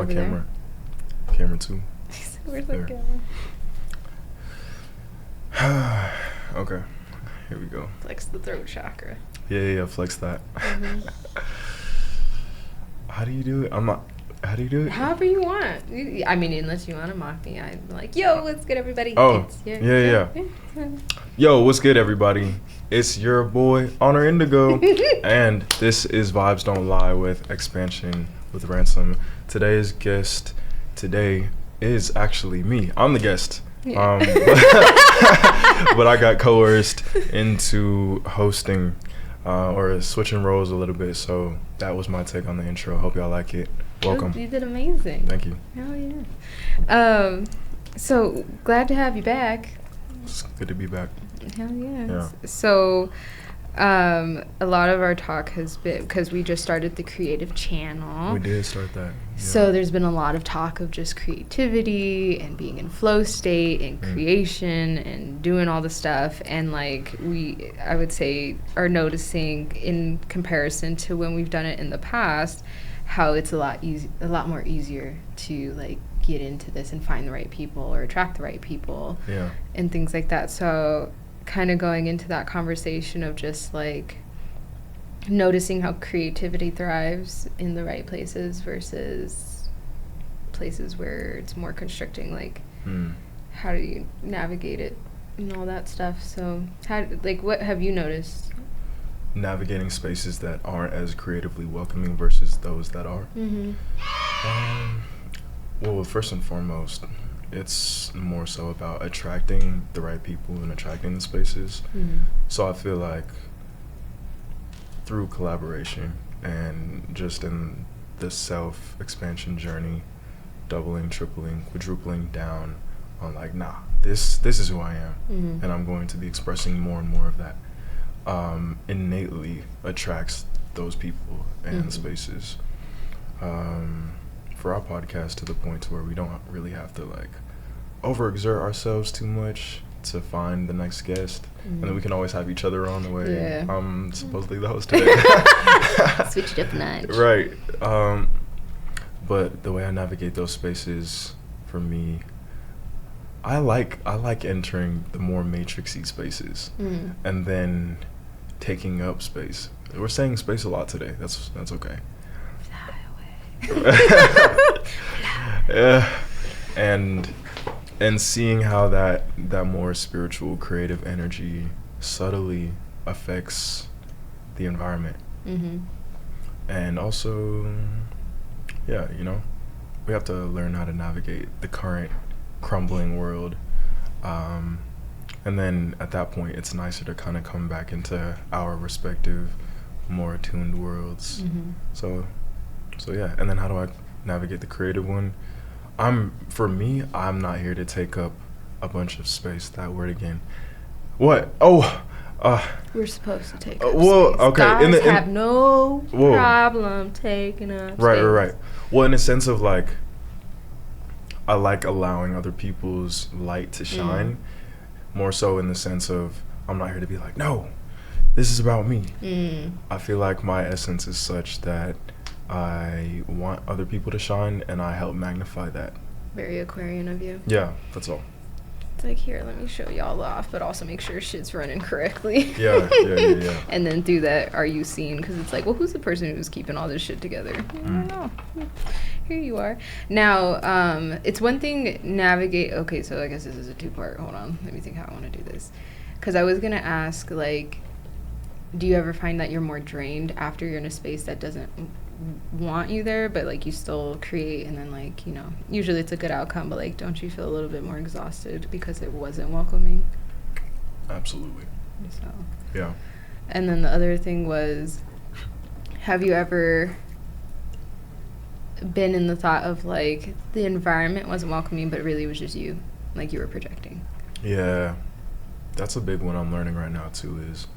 over camera. Camera 2. Where's there. the camera? Okay, here we go. Flex the throat chakra. Yeah, flex that. Mm-hmm. How do you do it? How do you do it? However you want. I mean, unless you want to mock me, I'm like, yo, what's good, everybody? Oh, yeah. Yo, what's good, everybody? It's your boy, Honor Indigo, and this is Vybez Don't Lie with Xpand with Ransom. Today's guest is actually me. I'm the guest. Yeah. But I got coerced into hosting or switching roles a little bit, so that was my take on the intro. Hope y'all like it. Welcome. You did amazing. Thank you. Hell yeah. So glad to have you back. It's good to be back. Hell yeah. Yeah. So a lot of our talk has been, because we just started the creative channel. We did start that. Yeah. So there's been a lot of talk of just creativity and being in flow state and creation and doing all the stuff. And like I would say, are noticing in comparison to when we've done it in the past, how it's a lot more easier to like get into this and find the right people or attract the right people. Yeah. And things like that. So kind of going into that conversation of just like noticing how creativity thrives in the right places versus places where it's more constricting, like how do you navigate it and all that stuff. So what have you noticed? Navigating spaces that aren't as creatively welcoming versus those that are. Well, first and foremost, it's more so about attracting the right people and attracting the spaces. So I feel like through collaboration and just in the self-expansion journey, doubling, tripling, quadrupling down on like, nah, this is who I am, and I'm going to be expressing more and more of that, innately attracts those people and spaces. For our podcast, to the point to where we don't really have to like overexert ourselves too much to find the next guest, and then we can always have each other on the way. I'm supposedly the host today. Switch it up a notch. Right. But the way I navigate those spaces, for me, I like entering the more matrixy spaces and then taking up space. We're saying space a lot today. That's okay. Yeah, and seeing how that more spiritual, creative energy subtly affects the environment, and also, we have to learn how to navigate the current crumbling world, and then at that point, it's nicer to kind of come back into our respective, more attuned worlds. So yeah, and then how do I navigate the creative one? I'm not here to take up a bunch of space. That word again. What? We're supposed to take up well, space. okay. Guys have no problem taking up space. Right. Well, in a sense of like, I like allowing other people's light to shine, more so in the sense of, I'm not here to be like, no, this is about me. I feel like my essence is such that I want other people to shine, and I help magnify that. Very Aquarian of you. Yeah, that's all. It's like, here, let me show y'all off, but also make sure shit's running correctly. Yeah. And then through that, are you seen? Because it's like, well, who's the person who's keeping all this shit together? I don't know. Here you are. Now, it's one thing navigate. Okay, so I guess this is a two-part. Hold on. Let me think how I want to do this. Because I was going to ask, like, do you ever find that you're more drained after you're in a space that doesn't want you there, but like you still create, and then like, usually it's a good outcome, but like, don't you feel a little bit more exhausted because it wasn't welcoming? Absolutely. So yeah. And then the other thing was, have you ever been in the thought of like the environment wasn't welcoming, but really it was just you, like you were projecting? Yeah, that's a big one I'm learning right now too, is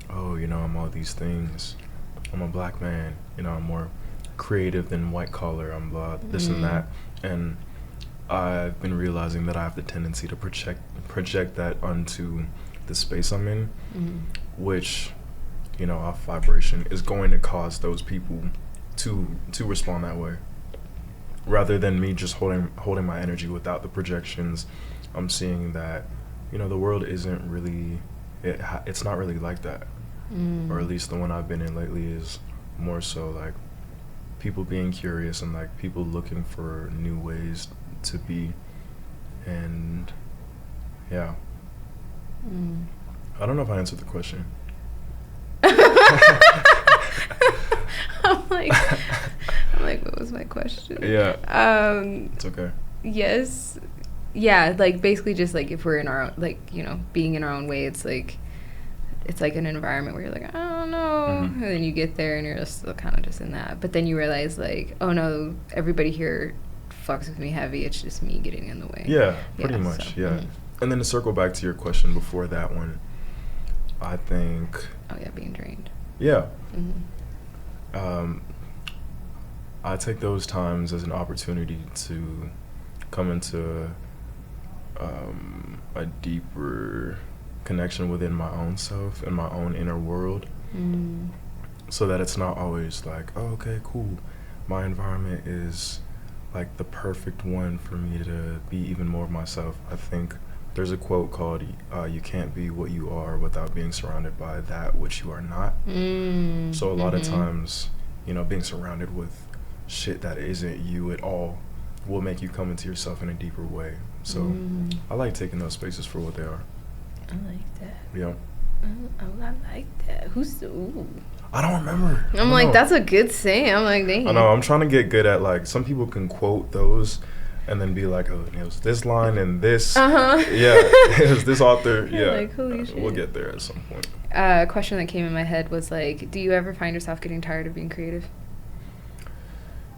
I'm all these things. I'm a black man, I'm more creative than white collar, I'm blah, this and that. And I've been realizing that I have the tendency to project that onto the space I'm in, which, off vibration is going to cause those people to respond that way. rather than me just holding my energy without the projections. I'm seeing that, you know, the world isn't really, it's not really like that. Or at least the one I've been in lately is more so like people being curious and like people looking for new ways to be. And yeah, I don't know if I answered the question. I'm like, what was my question? Yeah. It's okay. Yes. Yeah, like basically just like if we're in our, like, you know, being in our own way, it's like an environment where you're like, I don't know. And then you get there and you're just still kind of just in that. But then you realize like, oh no, everybody here fucks with me heavy. It's just me getting in the way. Yeah, pretty much. So, yeah. And then to circle back to your question before that one, I think. Oh yeah, being drained. Yeah. I take those times as an opportunity to come into a deeper connection within my own self and my own inner world, so that it's not always like, oh, okay, cool, my environment is like the perfect one for me to be even more of myself. I think there's a quote called you can't be what you are without being surrounded by that which you are not. So a lot of times, you know, being surrounded with shit that isn't you at all will make you come into yourself in a deeper way. So I like taking those spaces for what they are. I like that. Yeah. I like that. Ooh. I don't remember. I'm like, that's a good saying. I'm like, dang. I know. I'm trying to get good at, like, some people can quote those and then be like, oh, it was this line and this. Yeah, it was this author. Yeah. Like, holy shit. We'll get there at some point. A question that came in my head was like, do you ever find yourself getting tired of being creative?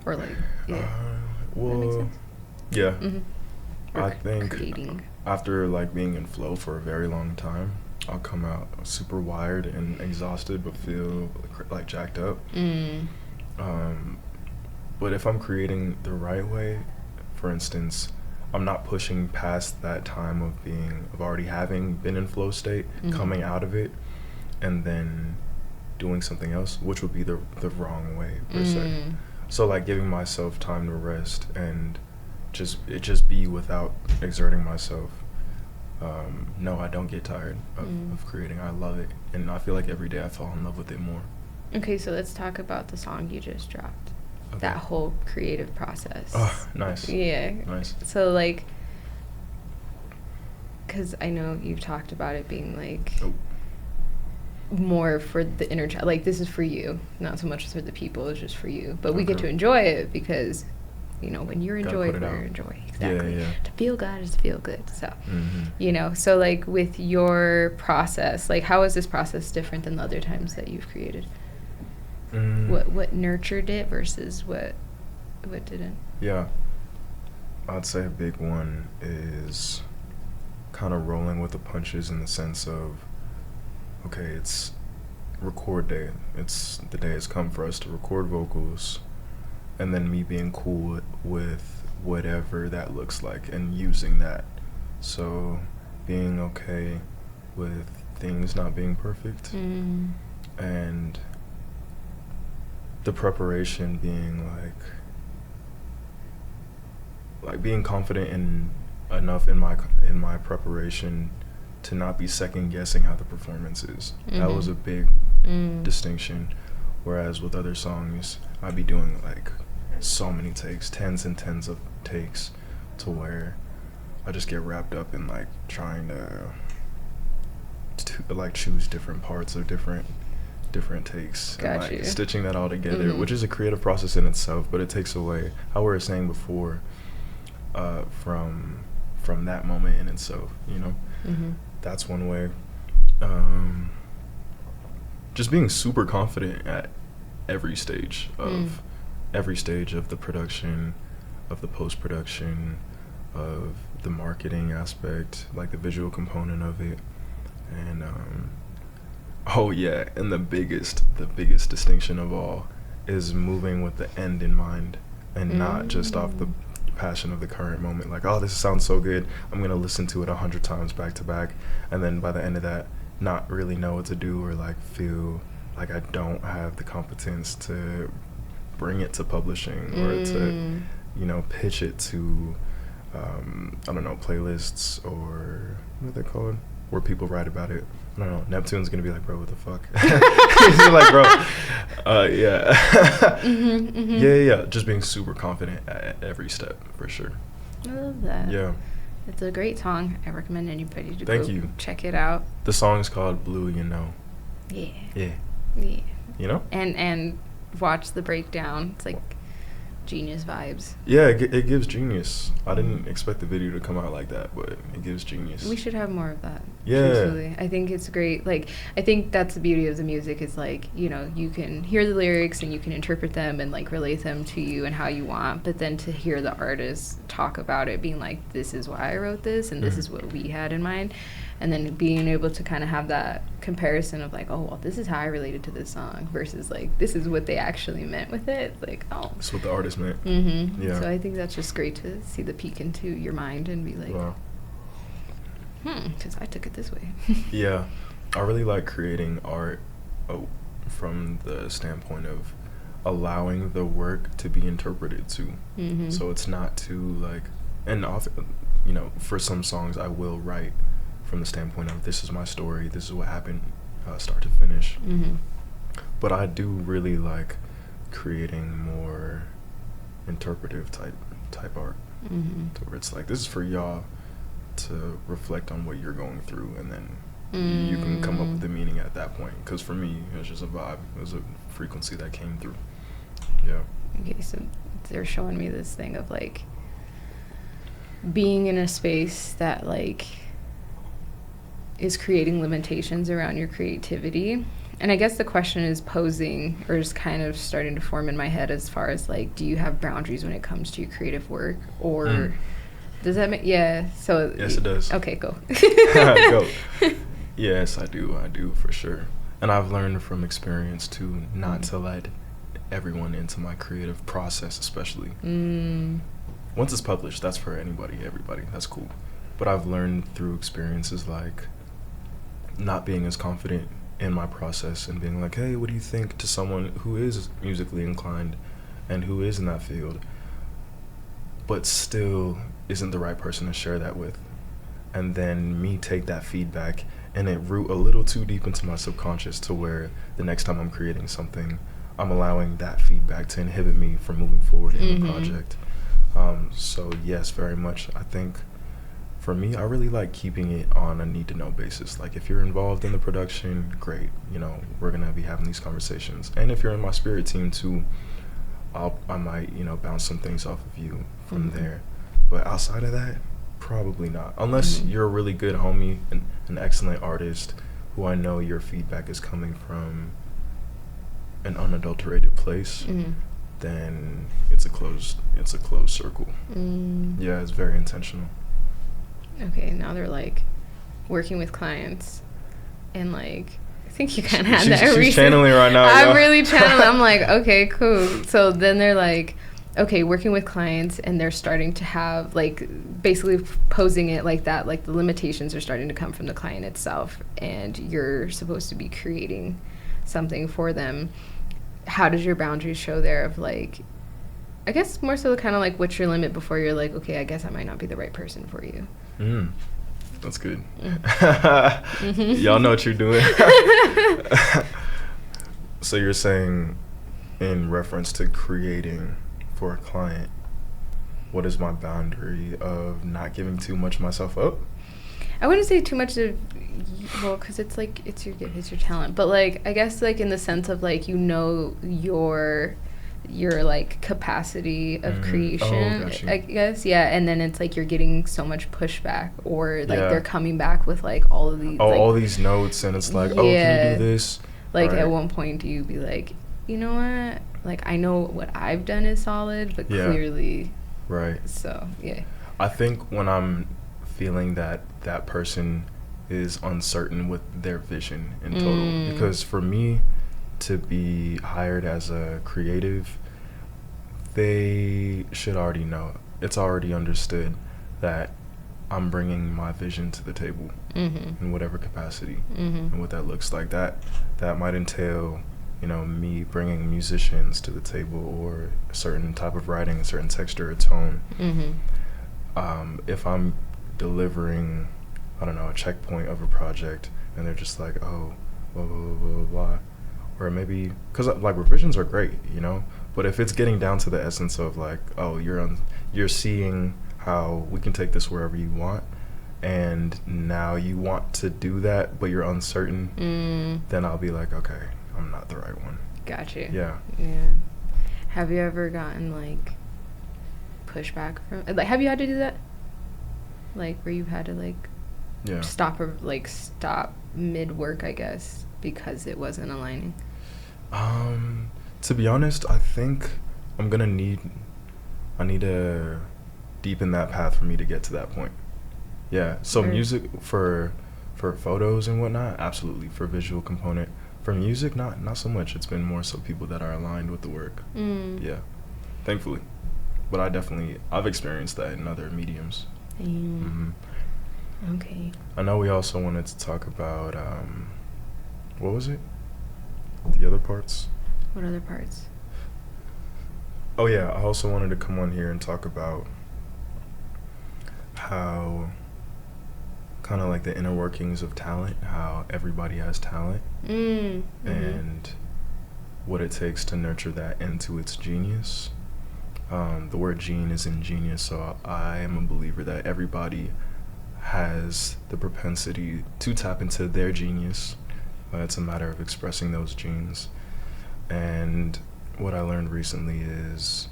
Or like, yeah. Well, that makes sense? Yeah. I think creating. After like being in flow for a very long time, I'll come out super wired and exhausted, but feel like jacked up. But if I'm creating the right way, for instance, I'm not pushing past that time of already having been in flow state, coming out of it, and then doing something else, which would be the wrong way per se. So like giving myself time to rest and just be without exerting myself. No, I don't get tired of creating. I love it, and I feel like every day I fall in love with it more. Okay, so let's talk about the song you just dropped. Okay. That whole creative process. Oh, nice. Yeah. Nice. So like, because I know you've talked about it being like more for the inner child. Like, this is for you, not so much for the people. It's just for you. But we get to enjoy it because, you know, when you're enjoyed, we're enjoyed. Exactly. Yeah. To feel God is to feel good. So, you know, so like with your process, like how is this process different than the other times that you've created? What nurtured it versus what didn't? Yeah. I'd say a big one is kind of rolling with the punches in the sense of, okay, it's record day. It's the day has come for us to record vocals, and then me being cool with whatever that looks like and using that. So being okay with things not being perfect, and the preparation being like being confident enough in my preparation to not be second guessing how the performance is. That was a big distinction. Whereas with other songs, I'd be doing like so many takes, tens and tens of takes, to where I just get wrapped up in like trying to like choose different parts of different takes and like stitching that all together, which is a creative process in itself, but it takes away, how we were saying before, from that moment in itself, you know. That's one way. Just being super confident at every stage of the production, of the post-production, of the marketing aspect, like the visual component of it. And and the biggest distinction of all is moving with the end in mind, and not just off the passion of the current moment, like, oh, this sounds so good, I'm gonna listen to it 100 times back to back, and then by the end of that not really know what to do, or like feel like I don't have the competence to bring it to publishing or to pitch it to, I don't know, playlists or what are they called? Where people write about it. I don't know. Neptune's gonna be like, bro, what the fuck? He's like, bro, yeah. Yeah. Just being super confident at every step, for sure. I love that. Yeah. It's a great song. I recommend anybody to Thank go you. check it out. The song is called Blue, you know. Yeah. Yeah. Yeah. You know? And watch the breakdown. It's like genius vibes. Yeah, it gives genius. I didn't expect the video to come out like that, but it gives genius. We should have more of that. Yeah. Truthfully. I think it's great. Like, I think that's the beauty of the music is like, you can hear the lyrics and you can interpret them and like relate them to you and how you want, but then to hear the artist talk about it being like, this is why I wrote this and this is what we had in mind. And then being able to kind of have that comparison of like, oh, well, this is how I related to this song versus like, this is what they actually meant with it. Like, oh. That's what the artist meant. Mm-hmm. Yeah. So I think that's just great to see the peek into your mind and be like, wow. Because I took it this way. Yeah. I really like creating art from the standpoint of allowing the work to be interpreted too. Mm-hmm. So it's not too like, and often, for some songs I will write from the standpoint of this is my story, this is what happened, start to finish. Mm-hmm. But I do really like creating more interpretive type art, to where it's like, this is for y'all to reflect on what you're going through, and then you can come up with the meaning at that point. Because for me, it was just a vibe, it was a frequency that came through. Yeah. Okay, so they're showing me this thing of like being in a space that like is creating limitations around your creativity. And I guess the question is posing, or is kind of starting to form in my head as far as like, do you have boundaries when it comes to your creative work? Or does that make, yeah, so. Yes, it does. Okay, go. Go. Yes, I do for sure. And I've learned from experience too, not to let everyone into my creative process, especially. Once it's published, that's for everybody, that's cool. But I've learned through experiences like not being as confident in my process and being like, hey, what do you think, to someone who is musically inclined and who is in that field, but still isn't the right person to share that with. And then me take that feedback and it root a little too deep into my subconscious to where the next time I'm creating something, I'm allowing that feedback to inhibit me from moving forward in the project. So yes, very much. I think for me, I really like keeping it on a need-to-know basis. Like, if you're involved in the production, great. We're gonna be having these conversations. And if you're in my spirit team too, I might, bounce some things off of you from there. But outside of that, probably not. Unless you're a really good homie, an excellent artist, who I know your feedback is coming from an unadulterated place. Then it's a closed circle. Yeah, it's very intentional. Okay, now they're like working with clients, and like I think you kind of had that. She's channeling right now. I'm really channeling. I'm like, okay, cool. So then they're like, okay, working with clients, and they're starting to have like basically posing it like that, like the limitations are starting to come from the client itself, and you're supposed to be creating something for them. How does your boundaries show there of like, I guess more so kind of like what's your limit before you're like, okay, I guess I might not be the right person for you. That's good. Y'all know what you're doing. So you're saying in reference to creating for a client, what is my boundary of not giving too much of myself up? I wouldn't say too much of, well, because it's like, it's your gift, it's your talent. But like, I guess like in the sense of like, your like capacity of creation, I guess. Yeah. And then it's like you're getting so much pushback, or like they're coming back with like all of these all these notes, and it's like, can you do this? Like at one point do you be like, you know what, like I know what I've done is solid, but clearly so I think when I'm feeling that person is uncertain with their vision in total, because for me to be hired as a creative, they should already know, it's already understood that I'm bringing my vision to the table in whatever capacity, and what that looks like. That might entail you know, me bringing musicians to the table, or a certain type of writing, a certain texture or tone. If I'm delivering, I don't know, a checkpoint of a project, and they're just like, oh, blah, blah, blah, blah, blah. Or maybe, because, like, revisions are great, you know? But if it's getting down to the essence of, like, oh, you're seeing how we can take this wherever you want, and now you want to do that, but you're uncertain, then I'll be like, okay, I'm not the right one. Gotcha. Yeah. Yeah. Have you ever gotten, like, pushback from, like, have you had to do that? Like, where you've had to, like, stop mid-work, I guess, because it wasn't aligning? To be honest, I think I need to deepen that path for me to get to that point. Yeah. So music for photos and whatnot, absolutely. For visual component. For music, not so much. It's been more so people that are aligned with the work. Yeah. Thankfully. But I've experienced that in other mediums. Okay. I know we also wanted to talk about, what was it? The other parts? What other parts? Oh yeah, I also wanted to come on here and talk about how kind of like the inner workings of talent, how everybody has talent, and what it takes to nurture that into its genius. The word gene is in genius, so I am a believer that everybody has the propensity to tap into their genius. It's a matter of expressing those genes. And what I learned recently is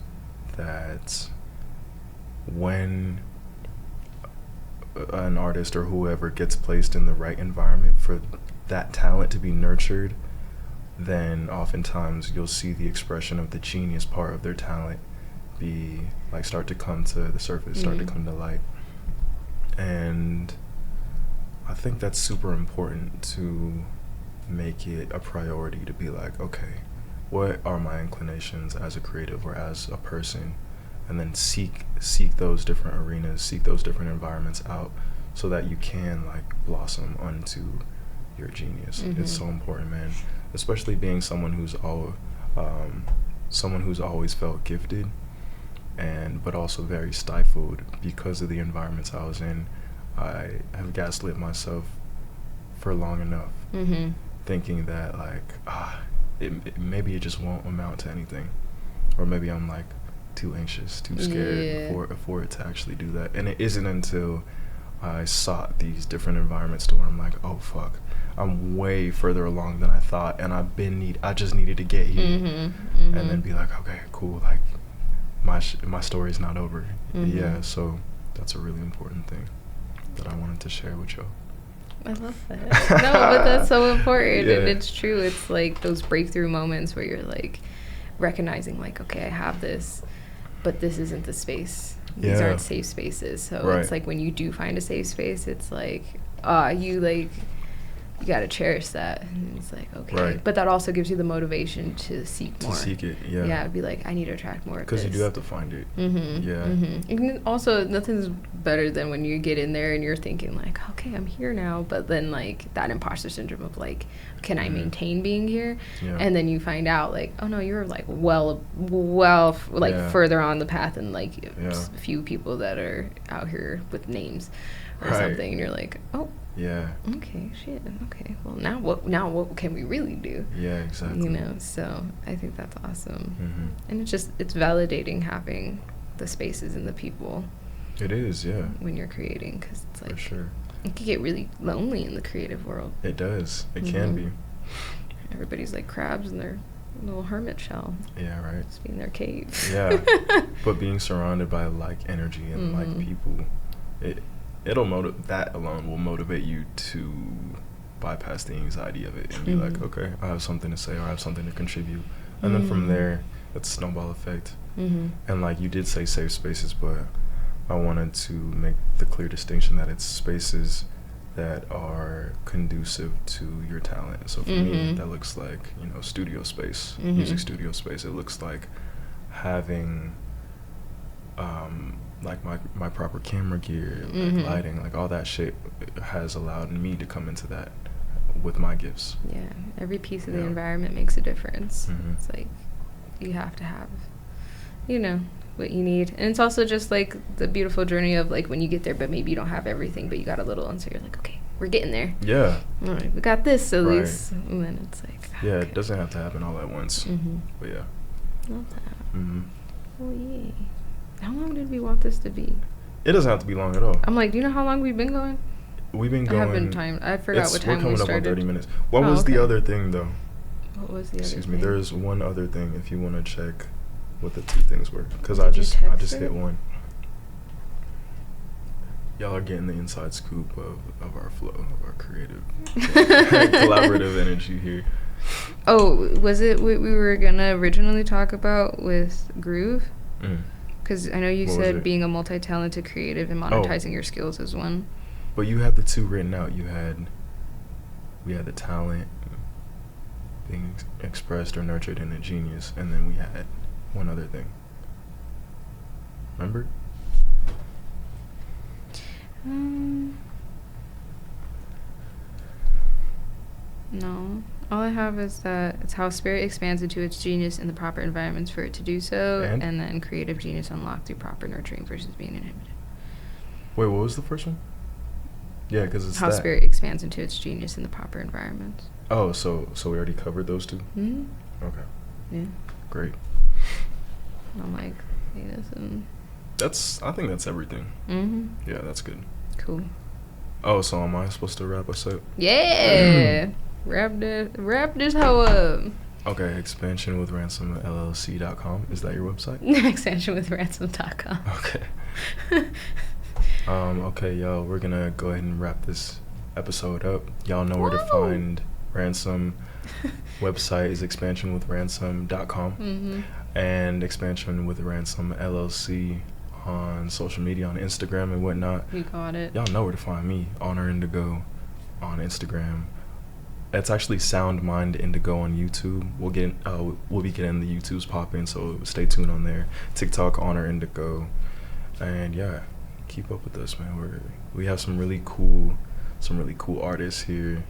that when an artist or whoever gets placed in the right environment for that talent to be nurtured, then oftentimes you'll see the expression of the genius part of their talent start to come to the surface, start to come to light. And I think that's super important to make it a priority to be like, okay, what are my inclinations as a creative or as a person? And then seek those different arenas, seek those different environments out so that you can like blossom onto your genius. It's so important, man. Especially being someone who's always felt gifted, but also very stifled because of the environments I was in. I have gaslit myself for long enough, thinking that like maybe it just won't amount to anything, or maybe I'm like too anxious, too scared for it to actually do that. And it isn't until I sought these different environments to where I'm like, oh fuck, I'm way further along than I thought, and I just needed to get here, and then be like, okay, cool, like my story's not over. Yeah, so that's a really important thing that I wanted to share with y'all. I love that. No, but that's so important, and it's true. It's like those breakthrough moments where you're like recognizing like, okay, I have this, but this isn't the space. These aren't safe spaces. So it's like when you do find a safe space, it's like you got to cherish that. And it's like, okay. But that also gives you the motivation to seek more. To seek it, yeah. Be like, I need to attract more of this. Because you do have to find it. And also, nothing's better than when you get in there and you're thinking like, okay, I'm here now. But then like that imposter syndrome of like, can I maintain being here? And then you find out like, oh no, you're like well further on the path than like a few people that are out here with names or something. And you're like, oh. Yeah. Okay, shit. Okay. Well, now what can we really do? Yeah, exactly. You know, so I think that's awesome. And it's validating having the spaces and the people. It is, yeah. When you're creating, because it's like, for sure, it can get really lonely in the creative world. It does. It can be. Everybody's like crabs in their little hermit shell. Yeah, right. Just being in their cave. Yeah. But being surrounded by like energy and like people, that alone will motivate you to bypass the anxiety of it and be like, okay, I have something to say or I have something to contribute. And then from there, it's a snowball effect. And like you did say safe spaces, but I wanted to make the clear distinction that it's spaces that are conducive to your talent. So for me, that looks like, you know, studio space, music studio space. It looks like having like my proper camera gear, like lighting, like all that shit has allowed me to come into that with my gifts. Yeah, every piece of the environment makes a difference. It's like you have to have, you know, what you need. And it's also just like the beautiful journey of like when you get there, but maybe you don't have everything, but you got a little, and so you're like, okay, we're getting there. Yeah. All right, we got this at least. And then it's like, yeah, it doesn't have to happen all at once. But yeah. Love that. Oh, yeah. How long did we want this to be? It doesn't have to be long at all. I'm like, do you know how long we've been going? We've been going. I haven't timed. I forgot what time we started. We're coming up on 30 minutes. What was the other thing, though? What was the other Excuse thing? me. There's one other thing if you want to check what the two things were. Because I just hit one. Y'all are getting the inside scoop of our flow, of our creative, collaborative energy here. Oh, was it what we were going to originally talk about with Groove? Because I know you said being a multi-talented creative and monetizing your skills is one. But you had the two written out. We had the talent being expressed or nurtured in a genius, and then we had one other thing. Remember? No. All I have is that it's how spirit expands into its genius in the proper environments for it to do so, and then creative genius unlocked through proper nurturing versus being inhibited. Wait, what was the first one? Yeah, because it's how spirit expands into its genius in the proper environments. Oh, so we already covered those two? Okay. Yeah. Great. I'm like, hey, listen. I think that's everything. Yeah, that's good. Cool. Oh, so am I supposed to wrap us up? Yeah. Wrap this hoe up. Okay, expansionwithransom.llc.com. Is that your website? Expansionwithransom.com. Okay. Okay, y'all, we're gonna go ahead and wrap this episode up. Y'all know where to find Ransom. Website is expansionwithransom.com. And Expansion with Ransom LLC on social media, on Instagram and whatnot. You got it. Y'all know where to find me. Honor Indigo on Instagram. It's actually Sound Mind Indigo on YouTube. We'll be getting the YouTubes popping, so stay tuned on there. TikTok, Honor Indigo. And yeah, keep up with us, man. We have some really cool artists here.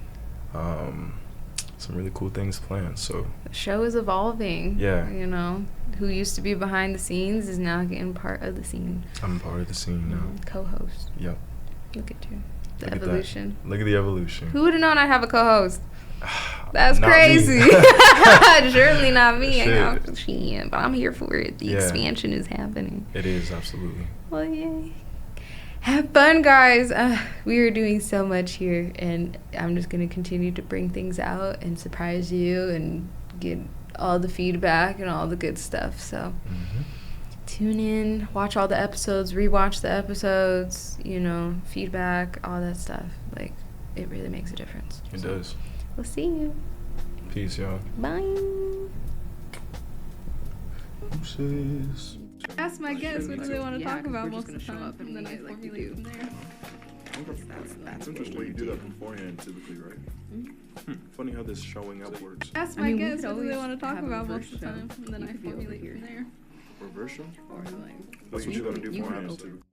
Some really cool things planned. So the show is evolving. Yeah. You know, who used to be behind the scenes is now getting part of the scene. I'm part of the scene now. Co-host. Yep. Look at you. The evolution. Look at the evolution. Who would have known I'd have a co-host? That's not crazy. Me. Surely not me. Shit. But I'm here for it. The expansion is happening. It is, absolutely. Well, yay. Have fun, guys. We are doing so much here, and I'm just going to continue to bring things out and surprise you and get all the feedback and all the good stuff. So tune in, watch all the episodes, rewatch the episodes, you know, feedback, all that stuff. Like, it really makes a difference. It does. We'll see you. Peace, y'all. Bye. Deuces. Ask my guests what do they want to talk about most of the time, and then I formulate from there. That's interesting. You do that beforehand, typically, right? Funny how this showing up works. Ask my guests what do they want to talk about most of the time, and then I formulate from there. Reverse show? Or like, That's what you gotta do beforehand.